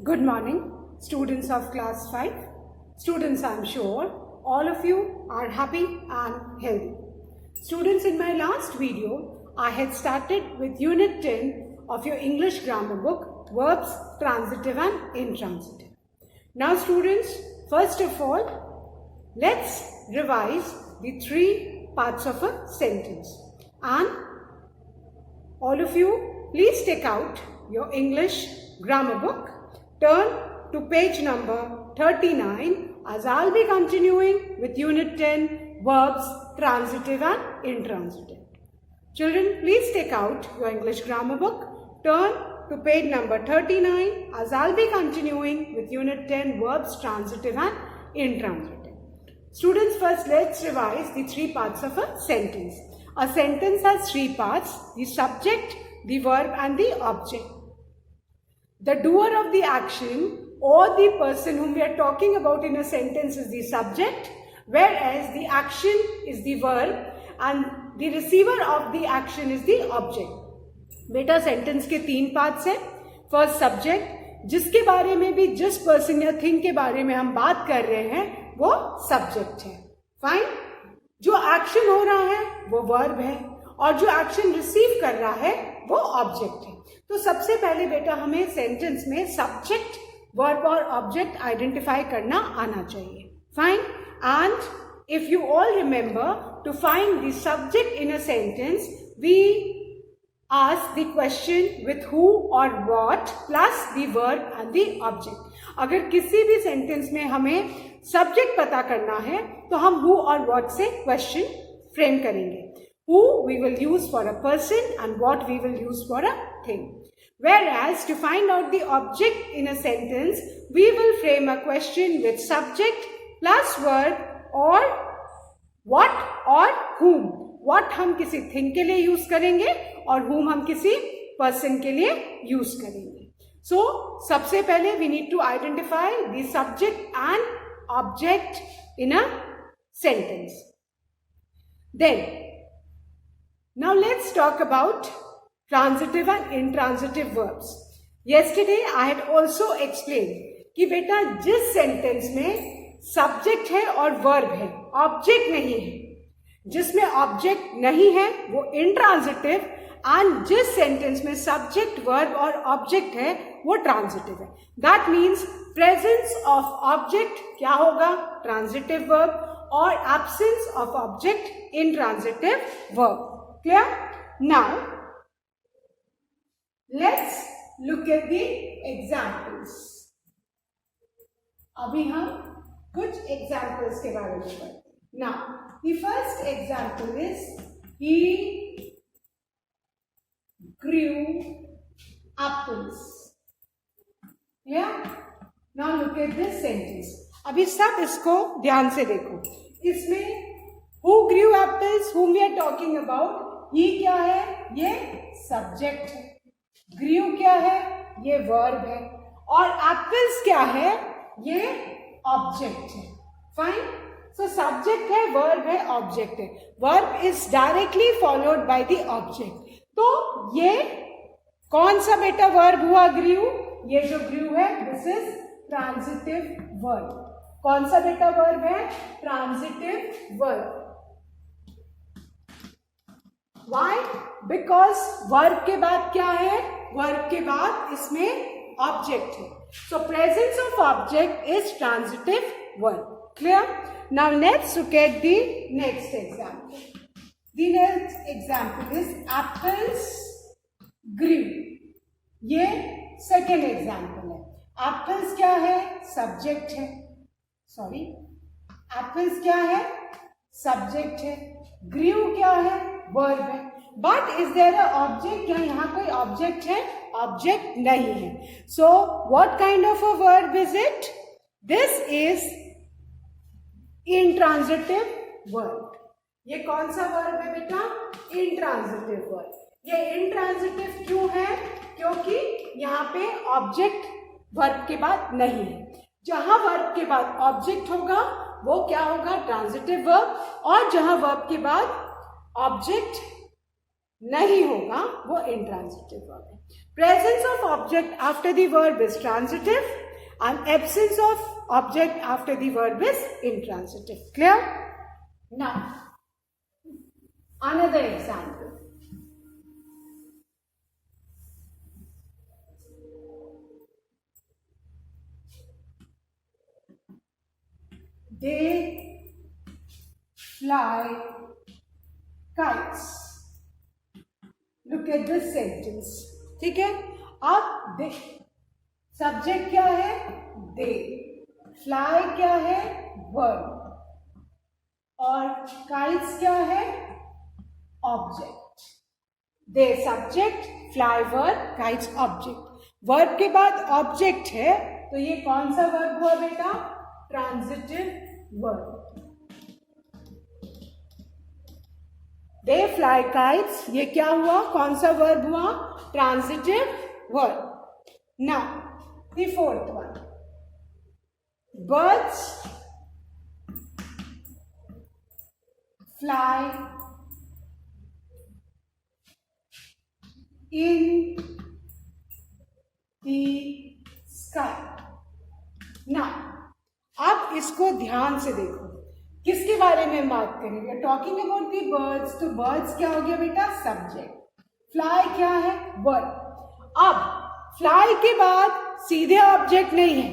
Good morning, students of class 5. Students, I am sure all of you are happy and healthy. Students, in my last video, I had started with Unit 10 of your English grammar book, Verbs, Transitive and Intransitive. Now, students, first of all, let's revise the three parts of a sentence. And all of you, please take out your English grammar book. Turn to page number 39 as I'll be continuing with Unit 10, Verbs, Transitive and Intransitive. Children, please take out your English grammar book. Turn to page number 39 as I'll be continuing with Unit 10, Verbs, Transitive and Intransitive. Students, first let's revise the three parts of a sentence. A sentence has three parts: the subject, the verb and the object. The doer of the action or the person whom we are talking about in a sentence is the subject, whereas the action is the verb and the receiver of the action is the object. बेटा sentence के तीन parts हैं. First subject, जिसके बारे में भी जिस person या थिंग के बारे में हम बात कर रहे हैं वो सब्जेक्ट है. फाइन. जो एक्शन हो रहा है वो वर्ब है और जो एक्शन रिसीव कर रहा है वो ऑब्जेक्ट है. तो सबसे पहले बेटा हमें सेंटेंस में सब्जेक्ट, वर्ब और ऑब्जेक्ट आइडेंटिफाई करना आना चाहिए. Fine. And if you all remember, to find the subject in a sentence we ask the question with who or what plus the verb and the object. अगर किसी भी sentence में हमें subject पता करना है तो हम who और what से क्वेश्चन फ्रेम करेंगे. Who we will use for a person and what we will use for a thing. Whereas to find out the object in a sentence, we will frame a question with subject plus verb or what or whom. What हम किसी thing के लिए use करेंगे और whom हम किसी person के लिए यूज करेंगे. सो सबसे पहले we need to identify the subject and object in a sentence. Then now let's talk about transitive and intransitive verbs. Yesterday I had also explain कि बेटा जिस सेंटेंस में सब्जेक्ट है और वर्ब है, ऑब्जेक्ट नहीं है, जिसमें ऑब्जेक्ट नहीं है वो इंट्रांजिटिव, एंड जिस सेंटेंस में सब्जेक्ट, वर्ब और ऑब्जेक्ट है वो ट्रांजिटिव है. That means presence of object क्या होगा? ट्रांजिटिव वर्ब, और absence of object intransitive verb. Clear? Now let's look at the examples. अभी हम कुछ एग्जाम्पल्स के बारे में पढ़ते हैं. Now, the first example is he grew apples. Yeah? Now look at this sentence. अभी सब इसको ध्यान से देखो. इसमें who grew apples, whom we are talking about, he क्या है? ये subject है. grew क्या है? ये verb है. और apples क्या है? ये object है. Fine? So subject है, verb है, object है. Verb is directly followed by the object. तो ये कौन सा बेटा verb हुआ? grew. ये जो grew है this is transitive verb. कौन सा बेटा verb है? transitive verb. Why? Because verb के बाद क्या है? verb के बाद इसमें object है. So presence of object is transitive verb. Clear? Now let's look at the next example. The next example is apples grew. ये second example है. Apples क्या है? Subject है. Sorry. Apples क्या है? Subject है. Grew क्या है? Verb है. But is there a object? क्या यहाँ कोई object है? Object नहीं है. So what kind of a verb is it? This is intransitive verb. ये कौन सा वर्ब है बेटा? Intransitive verb. ये इंट्रांजिटिव क्यों है? क्योंकि यहाँ पे ऑब्जेक्ट वर्ब के बाद नहीं है. जहां वर्ब के बाद ऑब्जेक्ट होगा वो क्या होगा? Transitive verb. और जहां वर्ब के बाद ऑब्जेक्ट नहीं होगा वो इंट्रांजिटिव वर्ब है. Presence of object after the verb is transitive and absence of object after the verb is intransitive. Clear? Now, another example. They fly kites. Look at this sentence. ठीक है? अब दे subject क्या है? दे. Fly क्या है? Verb. और kites क्या है? Object. They subject, fly verb, kites object. Verb के बाद ऑब्जेक्ट है, तो ये कौन सा वर्ब हुआ बेटा? Transitive verb. They fly kites, ये क्या हुआ? कौन सा वर्ब हुआ? Transitive verb. Now the fourth one. Birds fly in the sky. Now अब इसको ध्यान से देखो, किसके बारे में बात करेंगे? Talking about the birds. तो बर्ड्स क्या हो गया बेटा? सब्जेक्ट. फ्लाई क्या है? वर्ब. अब फ्लाई के बाद सीधे ऑब्जेक्ट नहीं है,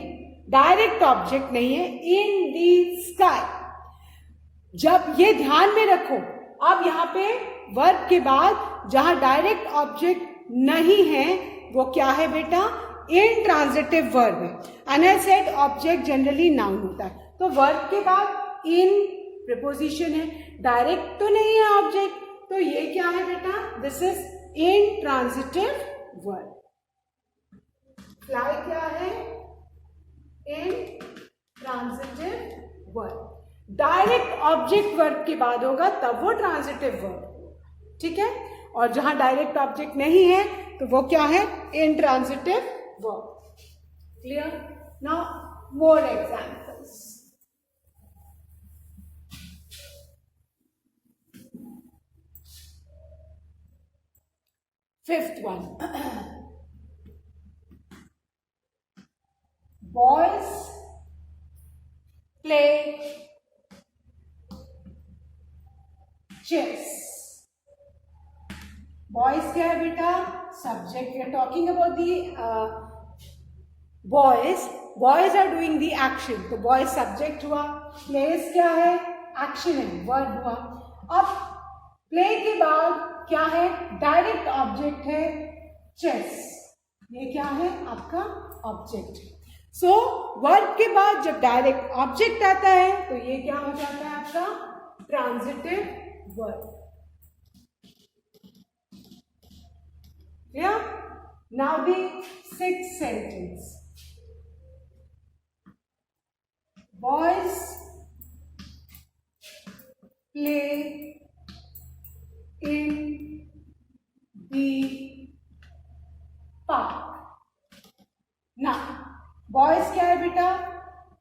डायरेक्ट ऑब्जेक्ट नहीं है. इन दी स्काई. जब ये ध्यान में रखो, अब यहाँ पे वर्ब के बाद जहां डायरेक्ट ऑब्जेक्ट नहीं है वो क्या है बेटा? इंट्रांजिटिव वर्ब है. And I said object generally noun होता है, तो वर्ब के बाद इन प्रीपोजिशन है, डायरेक्ट तो नहीं है ऑब्जेक्ट, तो ये क्या है बेटा? This is intransitive verb. Fly क्या है? Intransitive verb. Direct object verb के बाद होगा तब वो ट्रांजिटिव वर्ब. ठीक है? और जहां डायरेक्ट ऑब्जेक्ट नहीं है तो वो क्या है? Intransitive verb. Clear? Now more examples. Fifth one. Boys play chess. Boys क्या है बेटा? Subject. We are talking about the boys. Boys are doing the action. तो boys subject हुआ. Plays क्या है? Action है, verb हुआ. अब play के बाद क्या है? डायरेक्ट ऑब्जेक्ट है चेस. ये क्या है? आपका ऑब्जेक्ट. सो वर्ब के बाद जब डायरेक्ट ऑब्जेक्ट आता है तो ये क्या हो जाता है? आपका transitive verb. Clear? Now the sixth sentence. Boys play in the park. Now, boys क्या है बेटा?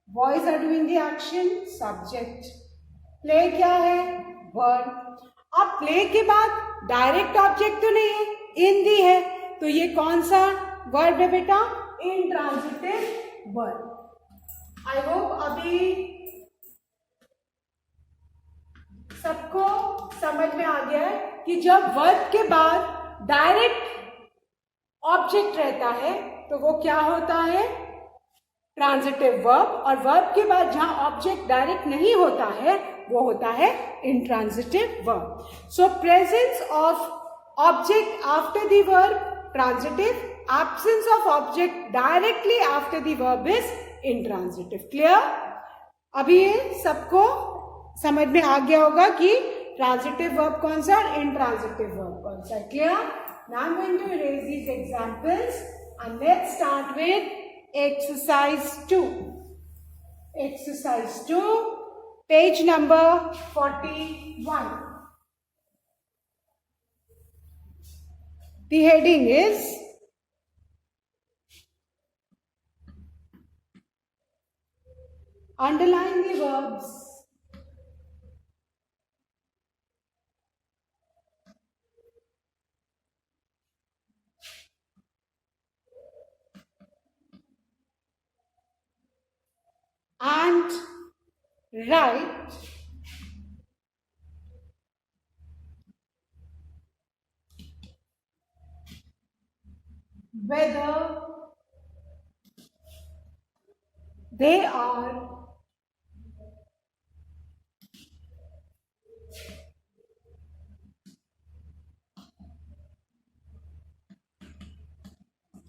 Boys are doing the action, subject. Play क्या है? Verb. अब play के बाद डायरेक्ट ऑब्जेक्ट तो नहीं है, in the है, तो ये कौन सा वर्ब है बेटा? Intransitive verb. आई होप अभी सबको समझ में आ गया है कि जब वर्ब के बाद डायरेक्ट ऑब्जेक्ट रहता है तो वो क्या होता है? Transitive verb. और वर्ब के बाद जहां ऑब्जेक्ट डायरेक्ट नहीं होता है वो होता है intransitive verb. So presence of object after the verb transitive, absence of object directly after the verb is intransitive. Clear? अभी ये सबको समझ में आ गया होगा कि ट्रांजिटिव वर्ब कौन सा और इंट्रांजिटिव वर्ब कौन सा. Clear? Now I am going to erase these examples and let's start with exercise 2. Exercise 2, page number 41. The heading is underline the verbs can't write whether they are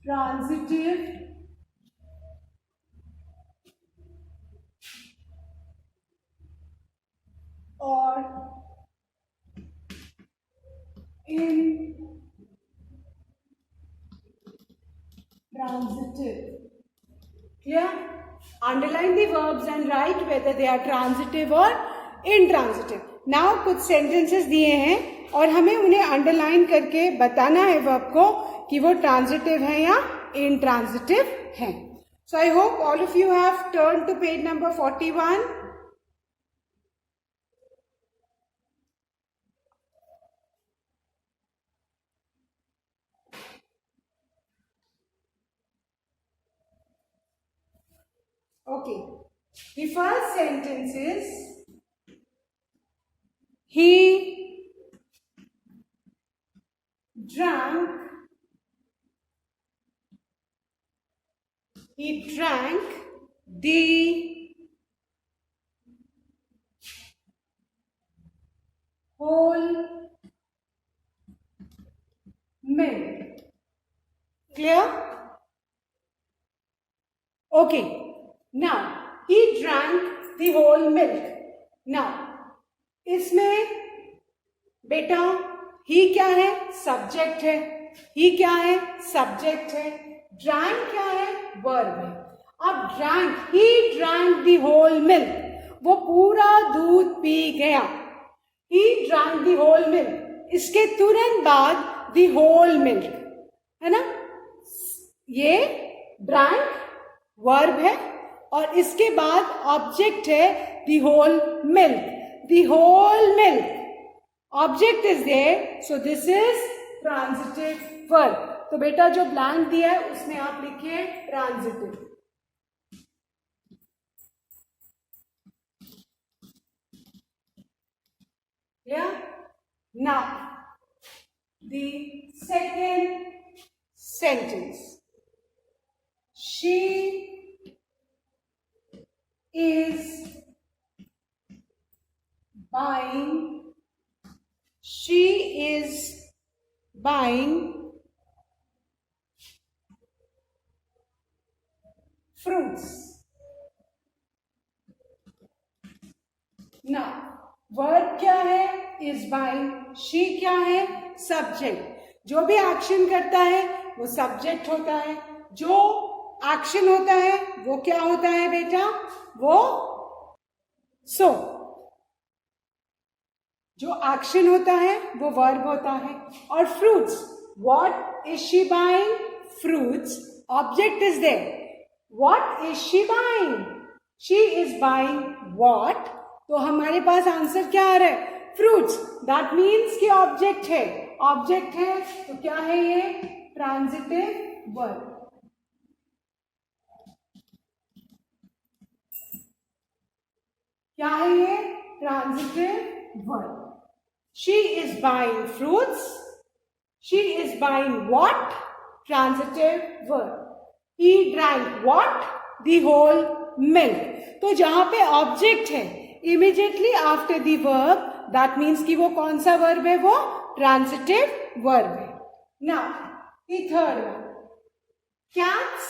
transitive or intransitive. Clear? Underline the verbs and write whether they are transitive or intransitive. Now कुछ sentences दिए हैं और हमें उन्हें underline करके बताना है verb को कि वो transitive है या intransitive है. So I hope all of you have turned to page number 41. Okay. The first sentence is he drank the whole milk. Clear? Okay. Now, he drank the whole milk. Now, इसमें बेटा ही क्या है? Subject है. ही क्या है? Subject है. Drank क्या है? वर्ब है. अब drank, he drank the whole milk, वो पूरा दूध पी गया. He drank the whole milk. इसके तुरंत बाद द होल मिल्क है ना, ये ड्रैंक वर्ब है और इसके बाद ऑब्जेक्ट है the whole milk. The whole milk object is there, so this is transitive verb. तो बेटा जो ब्लैंक दिया है उसमें आप लिखिए transitive. Yeah? Now, the second sentence. She is buying fruits. Now, verb क्या है? Is buying. शी क्या है? सब्जेक्ट. जो भी एक्शन करता है वो सब्जेक्ट होता है. जो एक्शन होता है वो क्या होता है बेटा? वो सो. जो एक्शन होता है वो वर्ब होता है. और fruits, what is she buying? Fruits. Object is there. What is she buying? She is buying what. तो हमारे पास आंसर क्या आ रहा है? फ्रूट्स. दैट मीन्स कि ऑब्जेक्ट है. ऑब्जेक्ट है तो क्या है ये? Transitive verb. क्या है ये? Transitive verb. She is buying fruits. She is buying what? Transitive verb. He drank what? The whole milk. तो जहां पे ऑब्जेक्ट है immediately after the verb, that means कि वो कौन सा वर्ब है? वो ट्रांजिटिव वर्ब है. Now the third one, cats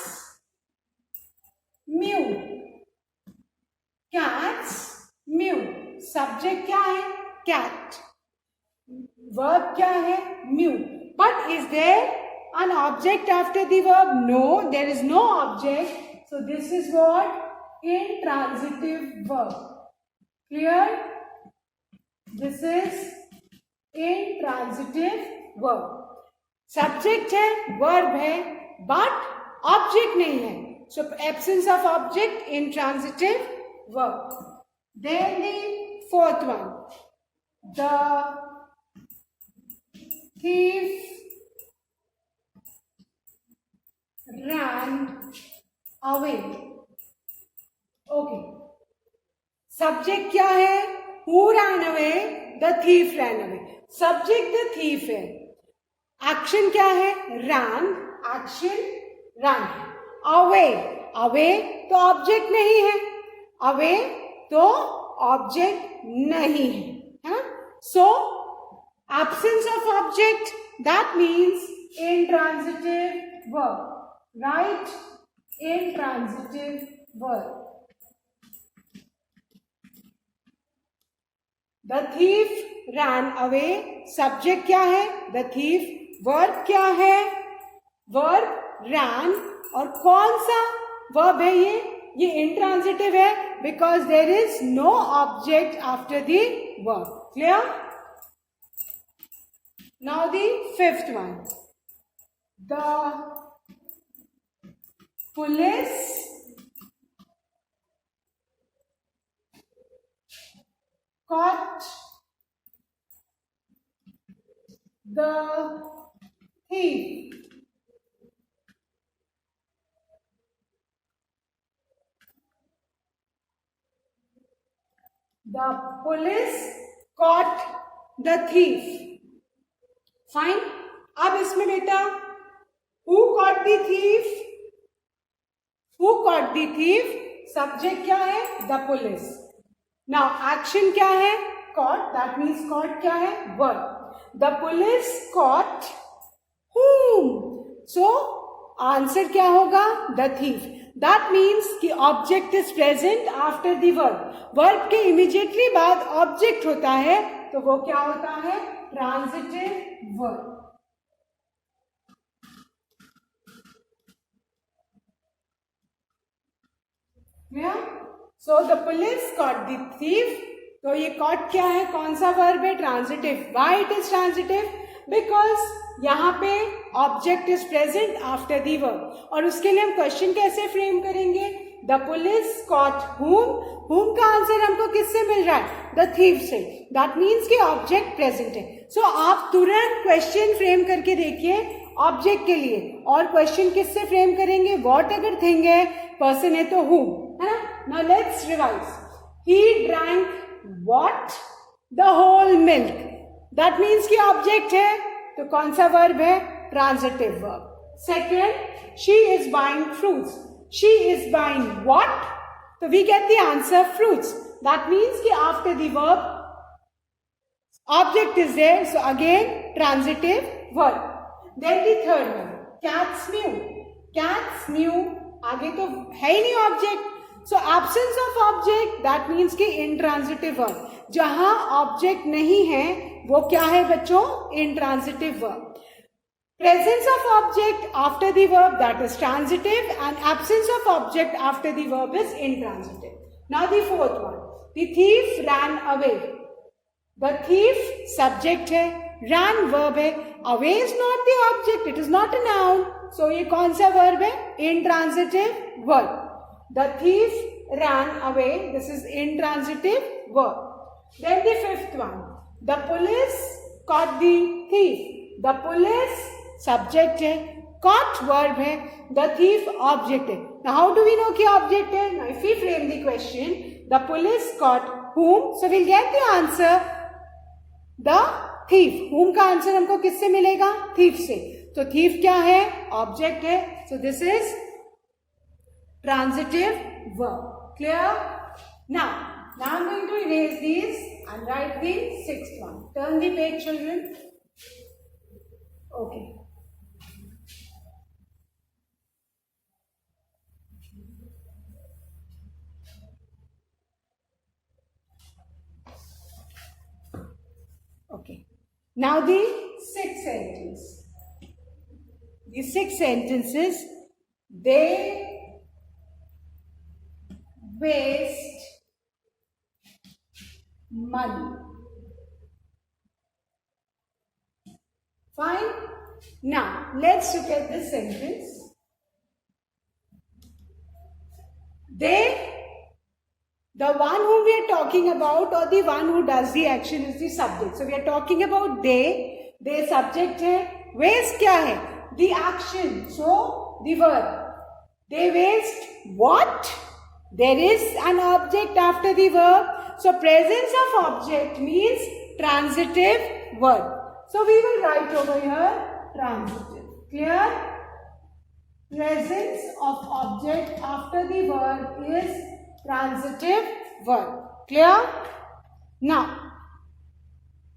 mew. Cats mew. Subject क्या है? कैट. वर्ब क्या है? Mew. But is there an object after the verb? No, there is no object. So this is what? Intransitive verb. Clear? This is intransitive verb. Subject है, verb है, but object नहीं है. So absence of object, intransitive verb. Then the fourth one. The thief ran away. Okay. Subject क्या है? Who ran away? The thief ran away. Subject the thief है. Action क्या है? ran. Action run है. away. away तो object नहीं है. away तो ऑब्जेक्ट नहीं है. So absence of object, that means intransitive verb. Right? Intransitive verb. The thief ran away. Subject क्या है? The thief. वर्ब क्या है? Verb ran. और कौन सा वर्ब है ये? ये intransitive है because there is no object after the verb. Clear? Now the fifth one. The police caught the thief. The police caught the thief. Fine. अब इसमें बेटा who caught the thief? Who caught the thief? Subject क्या है? The police. Now action क्या है? Caught. That means caught क्या है? Verb. The police caught whom? So answer क्या होगा? The thief. That means कि object is present after the verb. Verb के immediately बाद object होता है तो वो क्या होता है? Transitive verb. Yeah? So the police caught the thief. तो ये caught क्या है? कौन सा verb है? Transitive. Why it is transitive? Because यहाँ पे object is present after the verb. और उसके लिए हम question कैसे frame करेंगे? The police caught whom? Whom का आंसर हमको किससे मिल रहा है? The thief से. That means कि object present है. So आप तुरंत question frame करके देखिए object के लिए. और question किससे frame करेंगे? What अगर thing है, person है तो whom, है ना? Now let's revise. He drank what? The whole milk. That means कि object है तो कौन सा verb है? Transitive verb. Second, she is buying fruits. She is buying what? So we get the answer fruits. That means कि after the verb object is there. So again transitive verb. Then the third one. Cats mew. Cats mew. आगे तो है ही नहीं object. So absence of object, that means कि intransitive verb. जहां object नहीं है वो क्या है बच्चों? Intransitive verb. Presence of object after the verb, that is transitive, and absence of object after the verb is intransitive. Now the fourth one. The thief ran away. The thief subject है, ran verb है, away is not the object, it is not a noun. So ये कौन सा verb है? Intransitive verb. The thief ran away. This is intransitive verb. Then the fifth one. The police caught the thief. The police subject है, caught verb है, the thief object है. Now how do we know कि object है? Now if we frame the question, the police caught whom? So we'll get the answer the thief. Whom का answer हमको किससे मिलेगा? thief से. तो thief क्या है? object है. So this is transitive verb. Clear? Now I'm going to erase these and write the sixth one. Turn the page, children. Okay. Okay. Now the sixth sentence. The six sentences, they waste money. Fine. Now let's look at this sentence. They, the one whom we are talking about or the one who does the action is the subject. So we are talking about they subject है, waste क्या है? The action. So the verb. They waste what? There is an object after the verb. So presence of object means transitive verb. So we will write over here transitive. Clear? Presence of object after the verb is transitive verb. Clear? Now,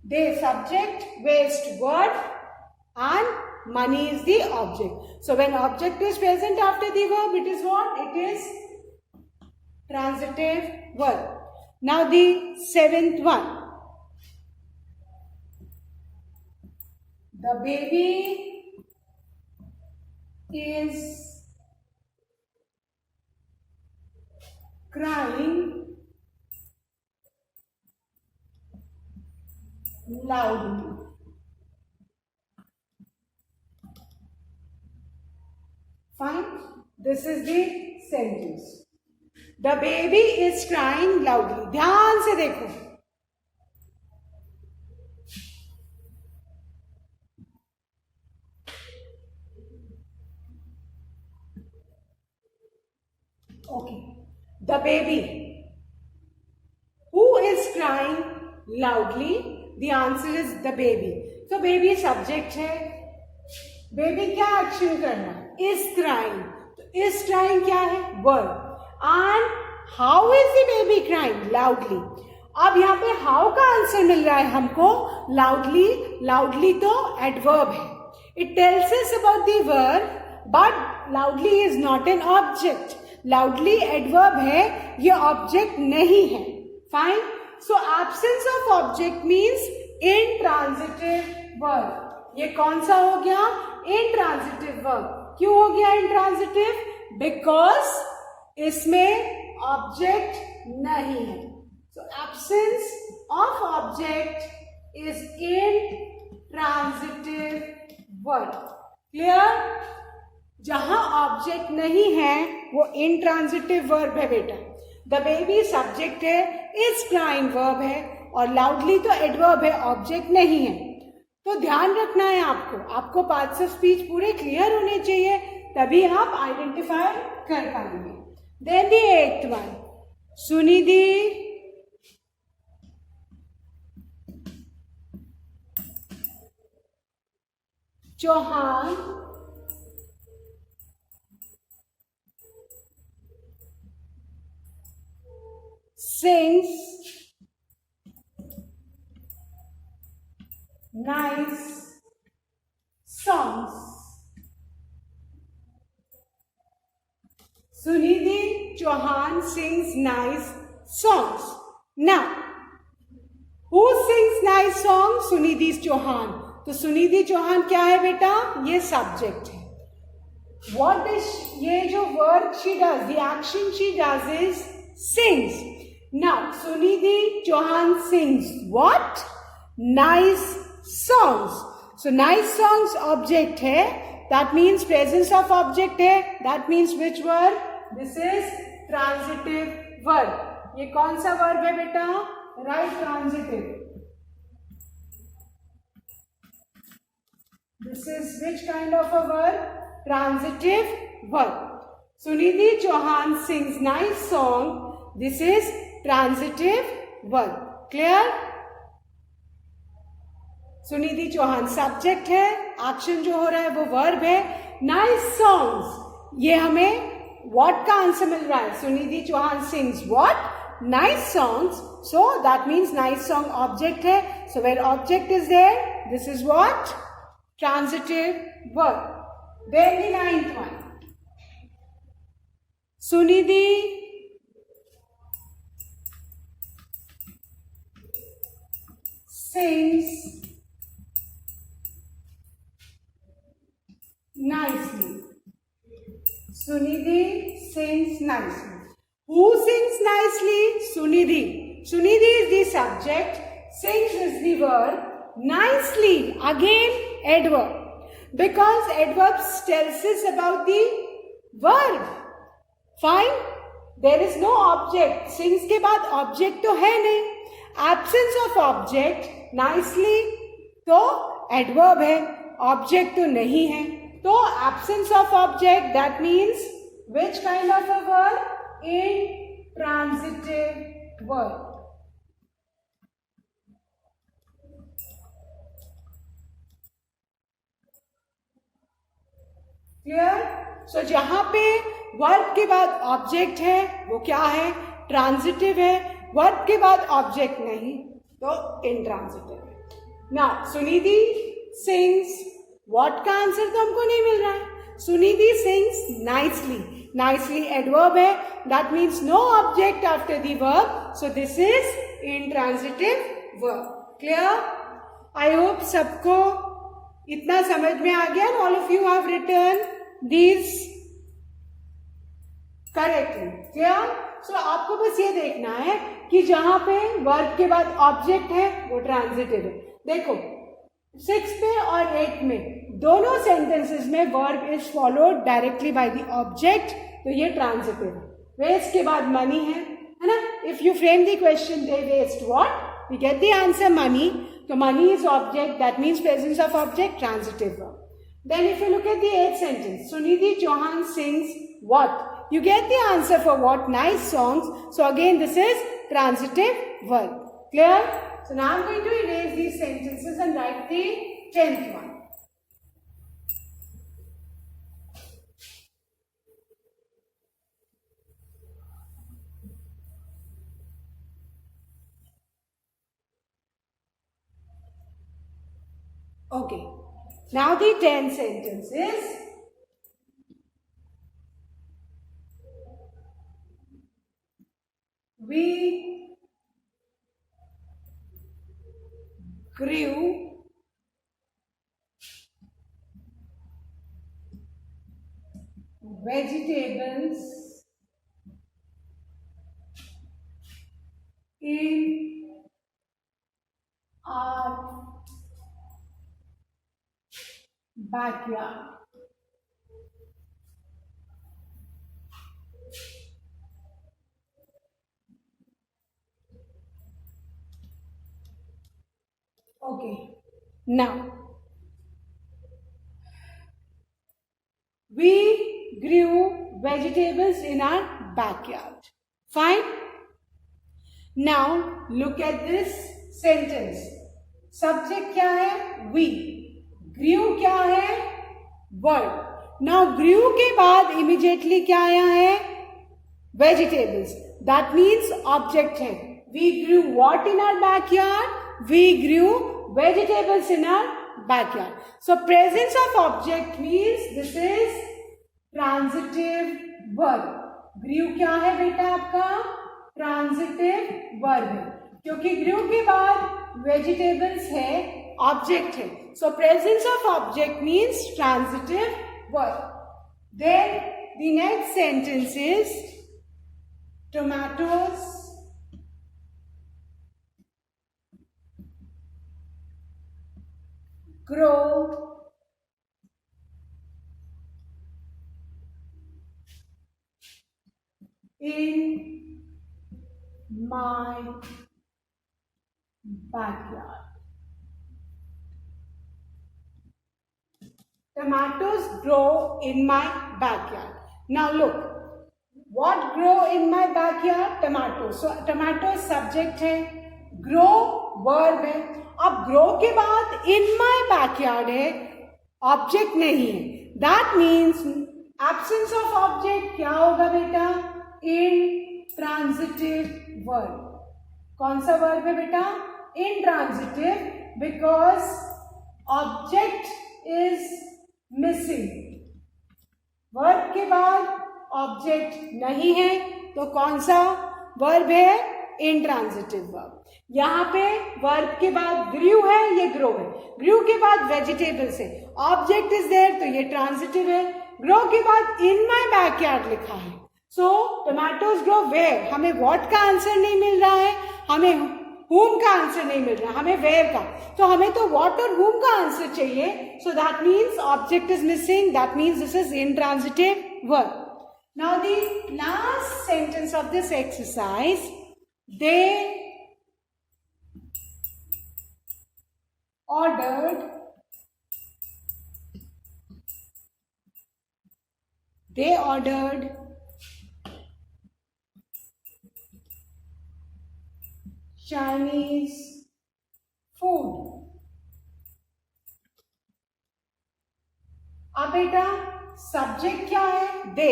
the subject, waste, word, and money is the object. So when object is present after the verb, it is what? It is transitive verb. Now the seventh one. The baby is crying loudly. Fine. This is the sentence. The baby is crying loudly. ध्यान से देखो. Okay. The baby. Who is crying loudly? The answer is the baby. So baby subject है. Baby क्या action करना? Is crying. तो is crying क्या है? Verb. And how is the baby crying? Loudly. अब यहाँ पे how का आंसर मिल रहा है हमको. Loudly. Loudly तो adverb है. It tells us about the verb, but loudly is not an object. Loudly adverb है, ये object नहीं है. Fine. So absence of object means intransitive verb. ये कौन सा हो गया? Intransitive verb. क्यों हो गया intransitive? Because इसमें object नहीं है. So absence of object is intransitive verb. Clear? जहां ऑब्जेक्ट नहीं है वो intransitive verb है बेटा. The baby subject है, is crying verb है और loudly तो adverb है, ऑब्जेक्ट नहीं है. तो ध्यान रखना है आपको पार्ट्स ऑफ स्पीच पूरे क्लियर होने चाहिए, तभी आप आइडेंटिफाई कर पाएंगे. Then the eighth one. Sunidhi Chauhan sings nice songs. Sunidhi Chauhan sings nice songs. Now, who sings nice songs? Sunidhi Chauhan. तो सुनिधि चौहान क्या है बेटा? ये सब्जेक्ट है. What is ये जो work she does, the action she does is sings. Now, Sunidhi Chauhan sings what? Nice songs. So nice songs object है. That means presence of object है. That means which verb? This is transitive verb. ये कौन सा verb है बेटा? Right, transitive. This is which kind of a verb? Transitive verb. Sunidhi Chauhan sings nice song. This is transitive verb. Clear? Sunidhi Chauhan subject है, action जो हो रहा है वो verb है. Nice songs. ये हमें what का आंसर मिल रहा है? Sunidhi Chauhan sings what? Nice songs. So that means nice song object है. So where object is there, this is what? Transitive verb. Then the ninth one. Sunidhi sings nicely. Sunidhi sings nicely. Who sings nicely? Sunidhi. Sunidhi is the subject. Sings is the verb. Nicely, again adverb, because adverbs tells us about the verb. Fine. There is no object. Sings के बाद object तो है नहीं. Absence of object. Nicely तो adverb है, object तो नहीं है. तो absence of object, that means which kind of a verb? In transitive verb. क्लियर? सो जहां पे वर्ब के बाद ऑब्जेक्ट है वो क्या है? ट्रांजिटिव है. वर्ब के बाद ऑब्जेक्ट नहीं तो इंट्रांजिटिव है. नाउ सुनिधि सिंग्स, व्हाट का आंसर तो हमको नहीं मिल रहा है. Sunidhi sings nicely. Nicely adverb है, that means no object after the verb, so this is intransitive verb. Clear? I hope सबको इतना समझ में आ गया. All of you have written these correctly. Clear? So आपको बस ये देखना है कि जहां पे वर्ब के बाद ऑब्जेक्ट है वो ट्रांजिटिव है. देखो 6 में और 8 में दोनों सेंटेंसेस में verb is followed directly by the object, तो ये ट्रांजिटिव है. वेस्ट के बाद मनी है ना. If you frame the question they waste what, we get the answer money. So money is object, that means presence of object, transitive verb. Then if you look at the 8th sentence, Sunidhi Chauhan sings what? You get the answer for what? Nice songs. So again this is transitive verb. Clear? So now I'm going to erase these sentences and write the 10th one. Okay. Now the 10th sentence is we grew vegetables in our backyard. Okay. Now we grew vegetables in our backyard. Fine. Now look at this sentence. Subject क्या है? We. Grew क्या है? Verb. Now grew के बाद immediately क्या आया है? Vegetables. That means object है. We grew what in our backyard? We grew vegetables in our backyard. So presence of object means this is transitive verb. Grew क्या है बेटा आपका? Transitive verb है, क्योंकि grew के बाद vegetables है, object है. So presence of object means transitive verb. Then the next sentence is tomatoes grow in my backyard. Tomatoes grow in my backyard. Now look, what grow in my backyard? Tomatoes. So tomato subject है, grow verb है. अब grow के बाद in my backyard है, object नहीं है. That means absence of object क्या होगा बेटा? Intransitive verb. कौन सा verb है बेटा? Intransitive, because object is missing. Verb के बाद ऑब्जेक्ट नहीं है तो कौन सा वर्ब है? Intransitive verb. यहां पे वर्ब के बाद ग्रू है, ये ग्रो है. ग्रू के बाद वेजिटेबल्स है, ऑब्जेक्ट इज देयर तो ये ट्रांजिटिव है. ग्रो के बाद इन माई बैकयार्ड लिखा है. सो टोमेटोज ग्रो वेयर. हमें व्हाट का आंसर नहीं मिल रहा है, हमें whom का आंसर नहीं मिल रहा, हमें where का. तो हमें तो what और whom का आंसर चाहिए. So that means object is missing. That means this is intransitive verb. Now the last sentence of this exercise, they ordered Chinese food. अब बेटा सब्जेक्ट क्या है? दे.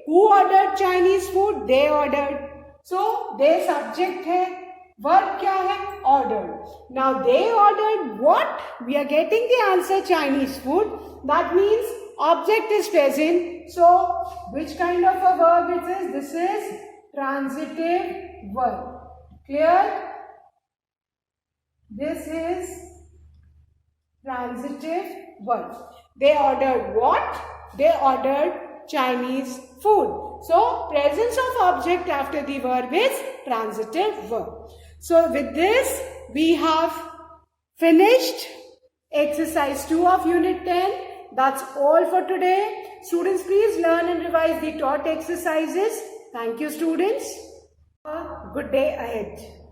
Who ordered Chinese food? They ordered. So they subject है. Verb क्या है? Ordered. Now they ordered what? We are getting the answer Chinese food. That means object is present. So which kind of a verb it is? This is transitive verb. Clear? This is transitive verb. They ordered what? They ordered Chinese food. So presence of object after the verb is transitive verb. So with this we have finished exercise 2 of unit 10. That's all for today. Students, please learn and revise the taught exercises. Thank you, students. A good day ahead.